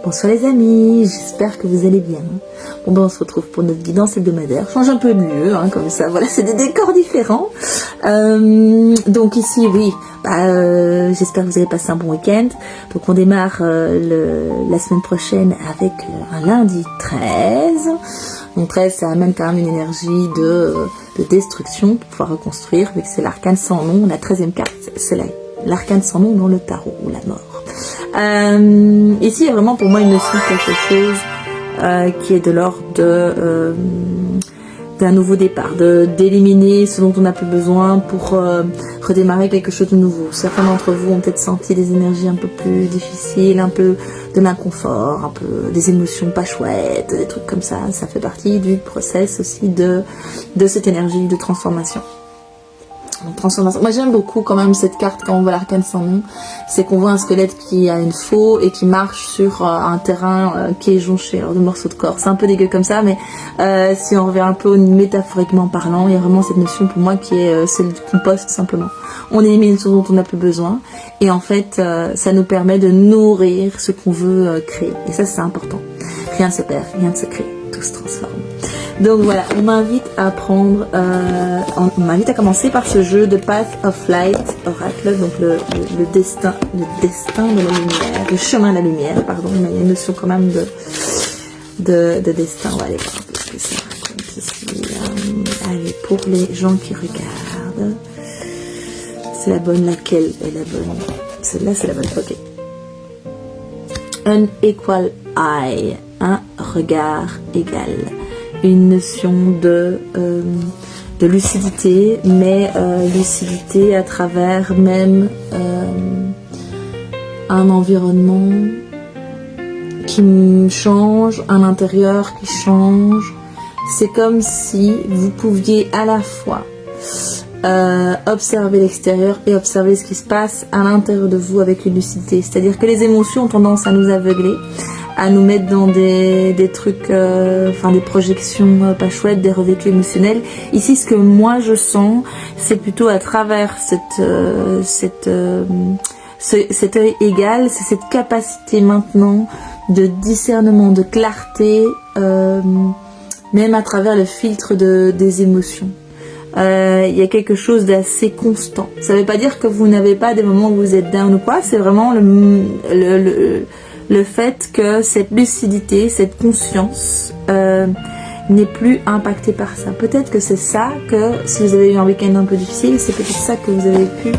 Bonsoir les amis, j'espère que vous allez bien. Bon ben on se retrouve pour notre guidance hebdomadaire. Change un peu de lieu, hein, comme ça, voilà, c'est des décors différents. Donc ici, oui, j'espère que vous avez passé un bon week-end. Donc on démarre la semaine prochaine avec un lundi 13. Donc 13, ça amène quand même une énergie de destruction pour pouvoir reconstruire, vu que c'est l'arcane sans nom. La 13e carte, c'est l'arcane sans nom dans le tarot, ou la mort. Ici, il y a vraiment pour moi une notion de quelque chose qui est de l'ordre d'un nouveau départ, d'éliminer ce dont on n'a plus besoin pour redémarrer quelque chose de nouveau. Certains d'entre vous ont peut-être senti des énergies un peu plus difficiles, un peu de l'inconfort, un peu des émotions pas chouettes, des trucs comme ça. Ça fait partie du process aussi de cette énergie de transformation. Moi j'aime beaucoup quand même cette carte quand on voit l'arcane sans nom, c'est qu'on voit un squelette qui a une faux et qui marche sur un terrain qui est jonché de morceaux de corps. C'est un peu dégueu comme ça, mais si on revient un peu métaphoriquement parlant, il y a vraiment cette notion pour moi qui est celle du compost simplement. On élimine ce dont on n'a plus besoin et en fait ça nous permet de nourrir ce qu'on veut créer. Et ça c'est important. Rien ne se perd, rien ne se crée, tout se transforme. Donc voilà, on m'invite à prendre, on m'invite à commencer par ce jeu de Path of Light Oracle, donc le destin de la lumière, le chemin de la lumière, pardon, mais il y a une notion quand même de destin. On va aller voir un peu ce que ça raconte ici. Allez, pour les gens qui regardent, c'est la bonne, laquelle est la bonne? Celle-là, c'est la bonne, ok. Unequal eye, un regard égal. Une notion de lucidité, mais lucidité à travers même un environnement qui change, un intérieur qui change. C'est comme si vous pouviez à la fois observer l'extérieur et observer ce qui se passe à l'intérieur de vous avec une lucidité. C'est-à-dire que les émotions ont tendance à nous aveugler, à nous mettre dans des trucs, des projections pas chouettes, des revécus émotionnels. Ici, ce que moi je sens, c'est plutôt à travers cet œil égal, c'est cette capacité maintenant de discernement, de clarté, même à travers le filtre des émotions. Il y a quelque chose d'assez constant. Ça ne veut pas dire que vous n'avez pas des moments où vous êtes down ou quoi, c'est vraiment le fait que cette lucidité, cette conscience n'est plus impactée par ça. Peut-être que c'est ça que, si vous avez eu un week-end un peu difficile, c'est peut-être ça que vous avez pu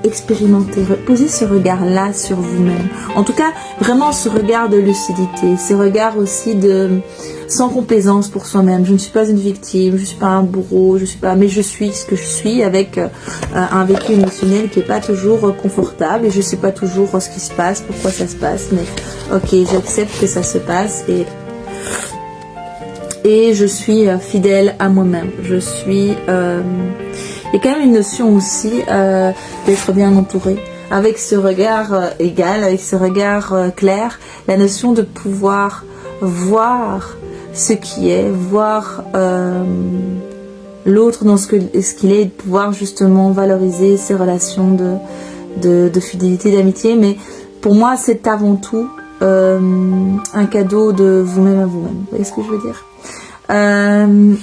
expérimenter. Posez ce regard-là sur vous-même. En tout cas, vraiment ce regard de lucidité, ce regard aussi sans complaisance pour soi-même. Je ne suis pas une victime, je ne suis pas un bourreau, mais je suis ce que je suis avec un vécu émotionnel qui n'est pas toujours confortable et je ne sais pas toujours ce qui se passe, pourquoi ça se passe, mais ok, j'accepte que ça se passe et je suis fidèle à moi-même. Je suis... il y a quand même une notion aussi d'être bien entouré. Avec ce regard égal, avec ce regard clair, la notion de pouvoir voir ce qui est, voir l'autre dans ce qu'il est, et de pouvoir justement valoriser ses relations de fidélité, d'amitié. Mais pour moi, c'est avant tout un cadeau de vous-même à vous-même. Vous voyez ce que je veux dire?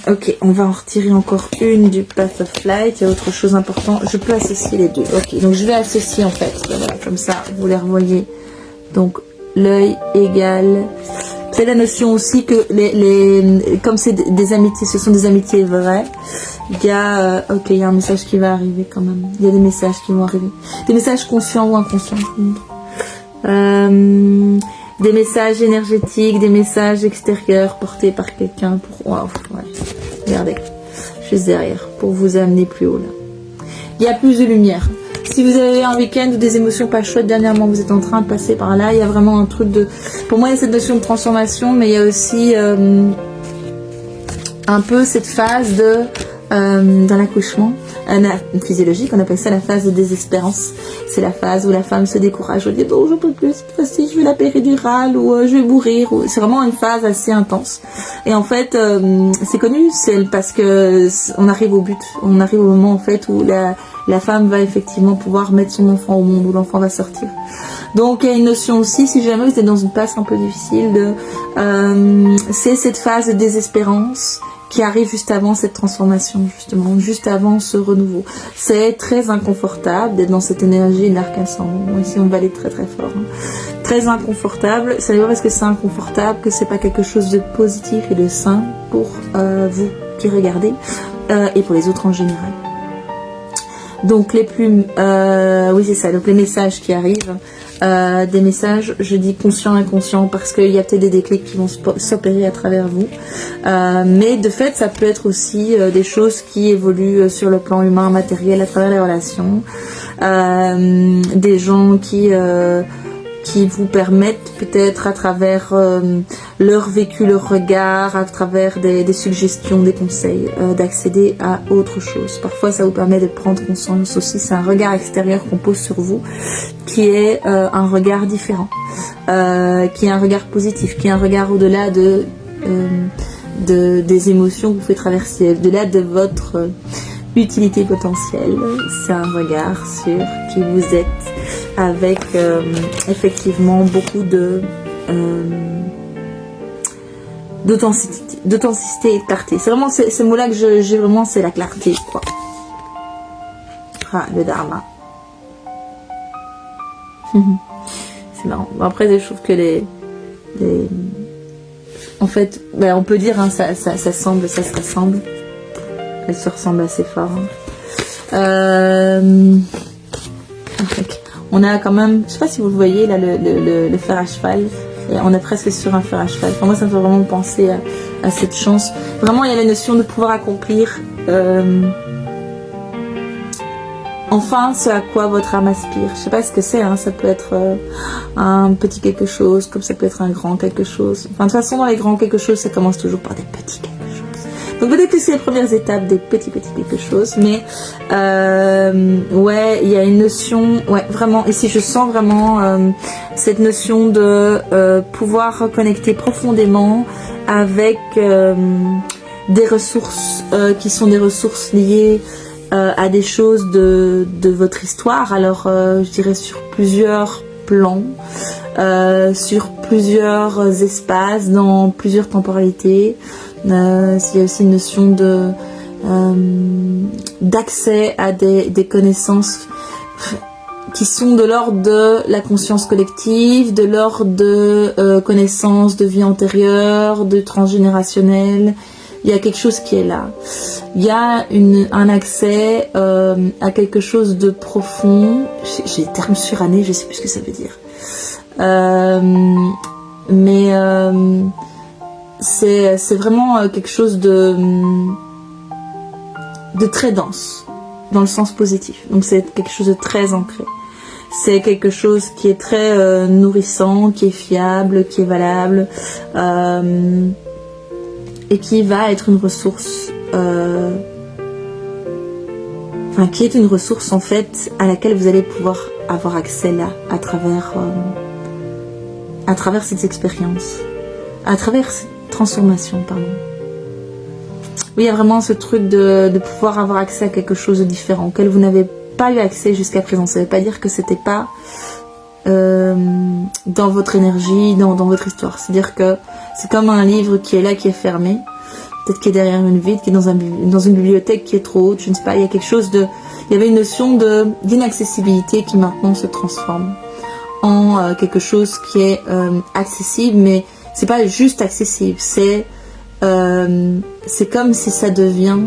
Ok, on va en retirer encore une du Path of Light. Il y a autre chose important. Je peux associer les deux. Ok, donc je vais associer en fait. Voilà, comme ça, vous les revoyez. Donc, l'œil égal. C'est la notion aussi que comme c'est des amitiés, ce sont des amitiés vraies. Il y a, ok, il y a un message qui va arriver quand même. Il y a des messages qui vont arriver. Des messages conscients ou inconscients. Des messages énergétiques, des messages extérieurs portés par quelqu'un pour... Wow, ouais. Regardez, juste derrière, pour vous amener plus haut là. Il y a plus de lumière. Si vous avez un week-end ou des émotions pas chouettes dernièrement, vous êtes en train de passer par là, il y a vraiment un truc de... Pour moi, il y a cette notion de transformation, mais il y a aussi un peu cette phase dans l'accouchement physiologique, on appelle ça la phase de désespérance. C'est la phase où la femme se décourage, elle dit non, je peux plus, cette fois-ci je vais la péridurale ou je vais mourir. C'est vraiment une phase assez intense. Et en fait, c'est connu, c'est parce que on arrive au but, on arrive au moment en fait où la femme va effectivement pouvoir mettre son enfant au monde, où l'enfant va sortir. Donc il y a une notion aussi, si jamais vous êtes dans une passe un peu difficile, c'est cette phase de désespérance qui arrive juste avant cette transformation, justement, juste avant ce renouveau. C'est très inconfortable d'être dans cette énergie de l'arc-en-ciel. Bon, ici on va aller très très fort. Hein. Très inconfortable. Ça veut dire parce que c'est inconfortable, que c'est pas quelque chose de positif et de sain pour vous qui regardez et pour les autres en général. Donc les plumes, oui c'est ça, donc les messages qui arrivent, des messages, je dis conscient, inconscient, parce qu'il y a peut-être des déclics qui vont s'opérer à travers vous, mais de fait ça peut être aussi des choses qui évoluent sur le plan humain, matériel, à travers les relations, des gens qui vous permettent peut-être à travers leur vécu, leur regard, à travers des suggestions, des conseils, d'accéder à autre chose. Parfois ça vous permet de prendre conscience aussi, c'est un regard extérieur qu'on pose sur vous, qui est un regard différent, qui est un regard positif, qui est un regard au-delà des émotions que vous faites traverser, au-delà de votre utilité potentielle. C'est un regard sur qui vous êtes, avec effectivement beaucoup d'authenticité et de clarté. C'est vraiment ces mots-là que j'ai vraiment, c'est la clarté, quoi. Ah, le dharma. C'est marrant. Bon, après, je trouve que en fait, ben, on peut dire, hein, ça semble, ça se ressemble. Elles se ressemblent assez fort. Hein. On a quand même, je sais pas si vous le voyez là, le fer à cheval. Et on est presque sur un fer à cheval. Pour moi, ça me fait vraiment penser à cette chance. Vraiment, il y a la notion de pouvoir accomplir enfin ce à quoi votre âme aspire. Je sais pas ce que c'est, hein. Ça peut être un petit quelque chose, comme ça peut être un grand quelque chose. Enfin, de toute façon, dans les grands quelque chose, ça commence toujours par des petits quelque chose. Donc peut-être que c'est les premières étapes des petits quelque chose, mais ouais, il y a une notion, ouais, vraiment, ici je sens vraiment cette notion de pouvoir reconnecter profondément avec des ressources qui sont des ressources liées à des choses de votre histoire, alors je dirais sur plusieurs plans, sur plusieurs espaces, dans plusieurs temporalités. Il y a aussi une notion d'accès à des connaissances qui sont de l'ordre de la conscience collective, de l'ordre de connaissances de vie antérieure, de transgénérationnel. Il y a quelque chose qui est là. Il y a un accès à quelque chose de profond. J'ai des termes surannés, je ne sais plus ce que ça veut dire. Mais c'est vraiment quelque chose de très dense, dans le sens positif. Donc c'est quelque chose de très ancré. C'est quelque chose qui est très nourrissant, qui est fiable, qui est valable, et qui va être une ressource, enfin qui est une ressource en fait à laquelle vous allez pouvoir avoir accès là, à travers cette expérience, à travers cette transformation, pardon. Oui, il y a vraiment ce truc de pouvoir avoir accès à quelque chose de différent, auquel vous n'avez pas eu accès jusqu'à présent. Ça ne veut pas dire que c'était pas dans votre énergie, dans votre histoire. C'est-à-dire que c'est comme un livre qui est là, qui est fermé, peut-être qui est derrière une vitre, qui est dans une bibliothèque qui est trop haute, je ne sais pas, il y a quelque chose il y avait une notion d'inaccessibilité qui maintenant se transforme en quelque chose qui est accessible, mais c'est pas juste accessible, c'est comme si ça devient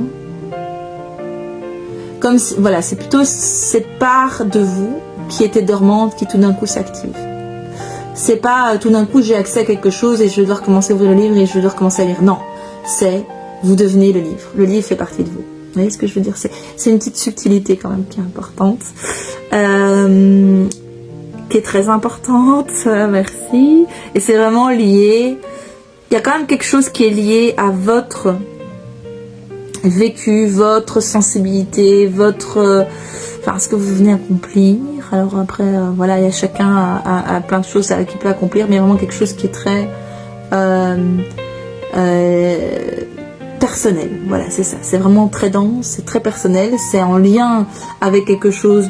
comme si, voilà, c'est plutôt cette part de vous qui était dormante qui tout d'un coup s'active. C'est pas tout d'un coup j'ai accès à quelque chose et je vais devoir commencer à ouvrir le livre et je vais devoir commencer à lire. Non, c'est vous devenez le livre. Le livre fait partie de vous. Vous voyez ce que je veux dire? C'est une petite subtilité quand même qui est importante, qui est très importante. Merci. Et c'est vraiment lié. Il y a quand même quelque chose qui est lié à votre vécu, votre sensibilité, votre, enfin ce que vous venez accomplir. Alors après, voilà, il y a chacun a plein de choses qu'il peut accomplir, mais vraiment quelque chose qui est très personnel. Voilà, c'est ça. C'est vraiment très dense, c'est très personnel. C'est en lien avec quelque chose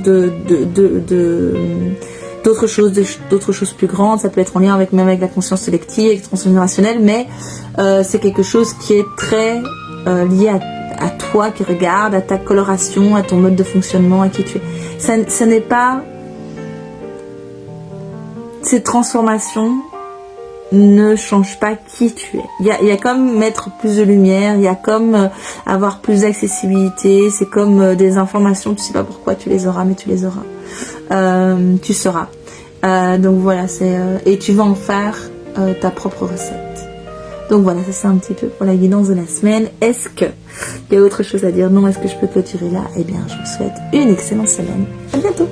d'autres choses plus grandes. Ça peut être en lien avec même avec la conscience sélective, avec la transgénérationnelle, mais c'est quelque chose qui est très lié à toi qui regarde, à ta coloration, à ton mode de fonctionnement, à qui tu es. Ça n'est pas... Cette transformation ne change pas qui tu es. Il y a comme mettre plus de lumière, il y a comme avoir plus d'accessibilité, c'est comme des informations, tu sais pas pourquoi tu les auras, mais tu les auras. Tu sauras. Donc voilà, et tu vas en faire ta propre recette. Donc voilà, ça c'est un petit peu pour la guidance de la semaine. Est-ce qu'il y a autre chose à dire? Non, est-ce que je peux clôturer là? Eh bien, je vous souhaite une excellente semaine. À bientôt.